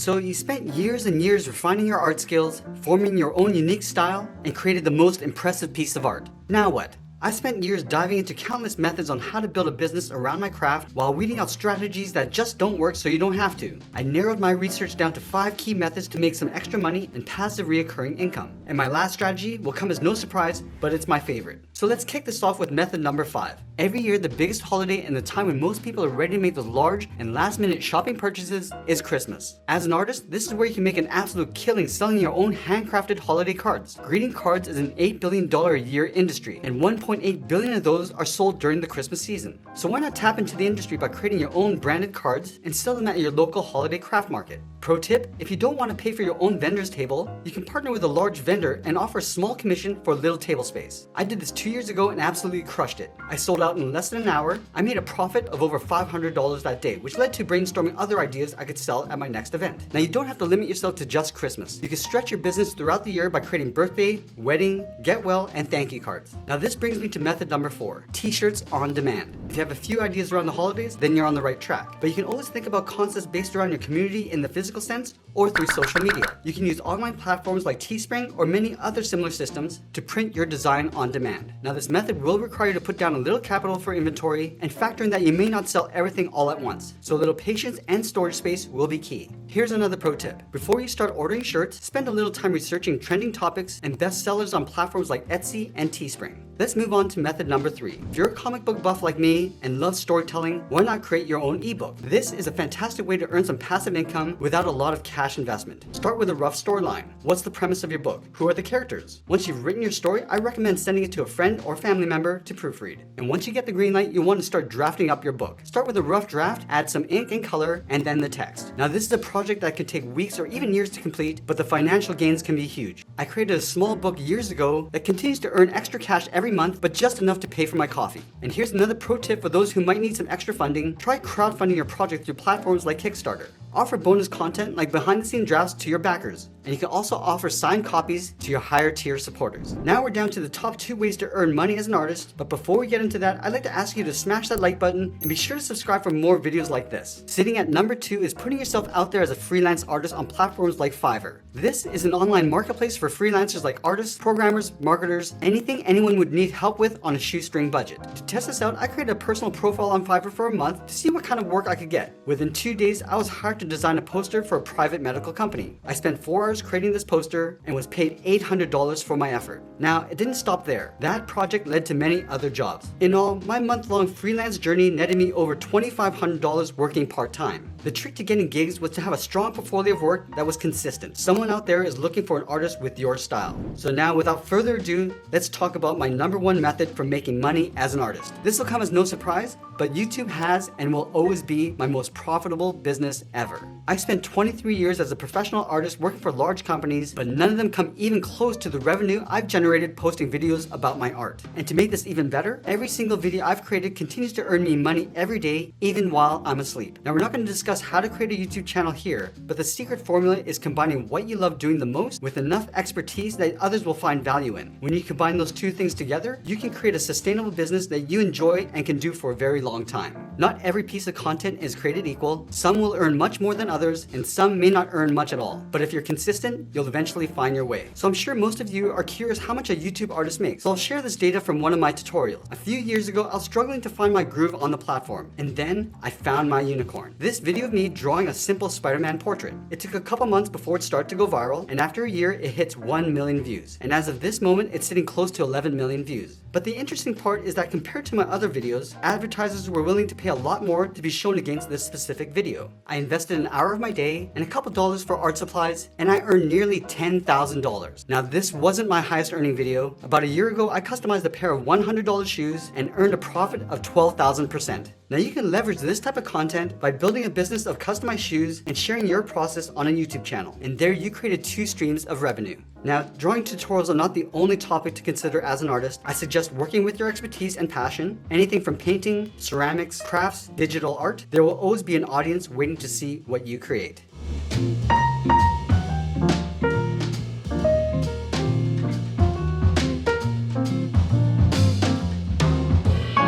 So you spent years and years refining your art skills, forming your own unique style, and created the most impressive piece of art. Now what? I spent years diving into countless methods on how to build a business around my craft while weeding out strategies that just don't work so you don't have to. I narrowed my research down to 5 key methods to make some extra money and passive reoccurring income. And my last strategy will come as no surprise, but it's my favorite. So let's kick this off with method number 5. Every year, the biggest holiday and the time when most people are ready to make those large and last-minute shopping purchases is Christmas. As an artist, this is where you can make an absolute killing selling your own handcrafted holiday cards. Greeting cards is an $8 billion a year industry, and 1.8 billion of those are sold during the Christmas season. So why not tap into the industry by creating your own branded cards and sell them at your local holiday craft market? Pro tip, if you don't want to pay for your own vendor's table, you can partner with a large vendor and offer a small commission for a little table space. I did this 2 years ago and absolutely crushed it. I sold out in less than an hour. I made a profit of over $500 that day, which led to brainstorming other ideas I could sell at my next event. Now you don't have to limit yourself to just Christmas. You can stretch your business throughout the year by creating birthday, wedding, get well, and thank you cards. Now this brings me to method number 4, t-shirts on demand. If you have a few ideas around the holidays, then you're on the right track. But you can always think about concepts based around your community in the physical sense or through social media. You can use online platforms like Teespring or many other similar systems to print your design on demand. Now this method will require you to put down a little capital for inventory and factor in that you may not sell everything all at once. So a little patience and storage space will be key. Here's another pro tip. Before you start ordering shirts, spend a little time researching trending topics and best sellers on platforms like Etsy and Teespring. Let's move on to method number 3. If you're a comic book buff like me and love storytelling, why not create your own ebook? This is a fantastic way to earn some passive income without a lot of cash investment. Start with a rough storyline. What's the premise of your book? Who are the characters? Once you've written your story, I recommend sending it to a friend or family member to proofread. And once you get the green light, you'll want to start drafting up your book. Start with a rough draft, add some ink and color, and then the text. Now this is a project that could take weeks or even years to complete, but the financial gains can be huge. I created a small book years ago that continues to earn extra cash every month, but just enough to pay for my coffee. And here's another pro tip for those who might need some extra funding. Try crowdfunding your project through platforms like Kickstarter. Offer bonus content like behind-the-scenes drafts to your backers, and you can also offer signed copies to your higher tier supporters. Now we're down to the top 2 ways to earn money as an artist, but before we get into that, I'd like to ask you to smash that like button and be sure to subscribe for more videos like this. Sitting at number 2 is putting yourself out there as a freelance artist on platforms like Fiverr. This is an online marketplace for freelancers like artists, programmers, marketers, anything anyone would need help with on a shoestring budget. To test this out, I created a personal profile on Fiverr for a month to see what kind of work I could get. Within 2 days, I was hired to design a poster for a private medical company. I spent 4 hours creating this poster and was paid $800 for my effort. Now, it didn't stop there. That project led to many other jobs. In all, my month-long freelance journey netted me over $2,500 working part-time. The trick to getting gigs was to have a strong portfolio of work that was consistent. Someone out there is looking for an artist with your style. So now, without further ado, let's talk about my number 1 method for making money as an artist. This will come as no surprise, but YouTube has and will always be my most profitable business ever. I spent 23 years as a professional artist working for large companies, but none of them come even close to the revenue I've generated posting videos about my art. And to make this even better, every single video I've created continues to earn me money every day, even while I'm asleep. Now we're not going to discuss how to create a YouTube channel here, but the secret formula is combining what you love doing the most with enough expertise that others will find value in. When you combine those 2 things together, you can create a sustainable business that you enjoy and can do for a very long time. Not every piece of content is created equal. Some will earn much more than others, and some may not earn much at all. But if you're consistent, you'll eventually find your way. So I'm sure most of you are curious how much a YouTube artist makes. So I'll share this data from one of my tutorials. A few years ago, I was struggling to find my groove on the platform, and then I found my unicorn. This video of me drawing a simple Spider-Man portrait. It took a couple months before it started to go viral, and after a year, it hits 1 million views. And as of this moment, it's sitting close to 11 million views. But the interesting part is that compared to my other videos, advertisers were willing to pay a lot more to be shown against this specific video. I invested an hour of my day and a couple dollars for art supplies, and I earned nearly $10,000. Now this wasn't my highest earning video. About a year ago, I customized a pair of $100 shoes and earned a profit of 12,000%. Now you can leverage this type of content by building a business of customized shoes and sharing your process on a YouTube channel. And there you created 2 streams of revenue. Now, drawing tutorials are not the only topic to consider as an artist. I suggest working with your expertise and passion. Anything from painting, ceramics, crafts, digital art, there will always be an audience waiting to see what you create.